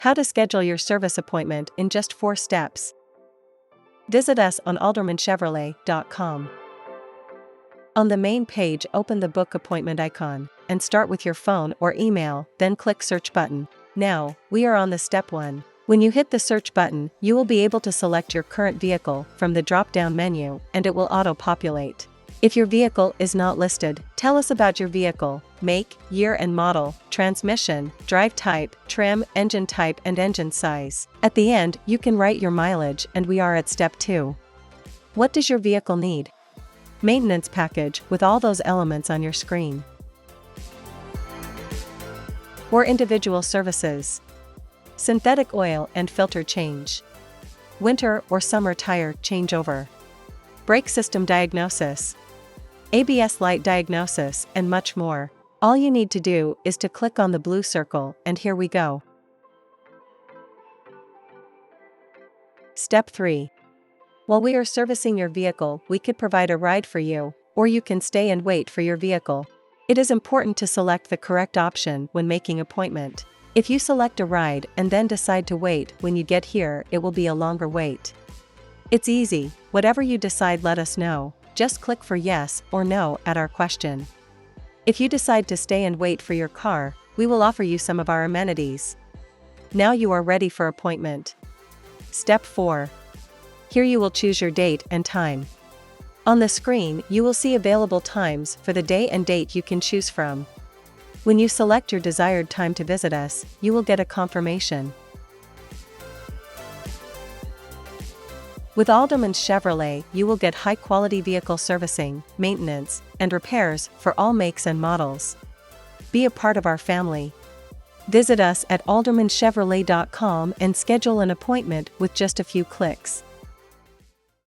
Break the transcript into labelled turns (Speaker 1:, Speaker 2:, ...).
Speaker 1: How to schedule your service appointment in just 4 steps. Visit us on aldermanchevrolet.com. On the main page, open the book appointment icon and start with your phone or email, then click search button. Now, we are on the step 1. When you hit the search button, you will be able to select your current vehicle from the drop-down menu and it will auto-populate. If your vehicle is not listed, tell us about your vehicle, make, year and model, transmission, drive type, trim, engine type and engine size. At the end, you can write your mileage and we are at step 2. What does your vehicle need? Maintenance package with all those elements on your screen. Or individual services. Synthetic oil and filter change. Winter or summer tire changeover. Brake system diagnosis. ABS light diagnosis, and much more. All you need to do is to click on the blue circle, and here we go. Step 3. While we are servicing your vehicle, we could provide a ride for you, or you can stay and wait for your vehicle. It is important to select the correct option when making an appointment. If you select a ride and then decide to wait, when you get here, it will be a longer wait. It's easy, whatever you decide, let us know. Just click for yes or no at our question. If you decide to stay and wait for your car, we will offer you some of our amenities. Now you are ready for appointment. Step 4. Here you will choose your date and time. On the screen, you will see available times for the day and date you can choose from. When you select your desired time to visit us, you will get a confirmation. With Alderman Chevrolet, you will get high-quality vehicle servicing, maintenance, and repairs for all makes and models. Be a part of our family. Visit us at aldermanchevrolet.com and schedule an appointment with just a few clicks.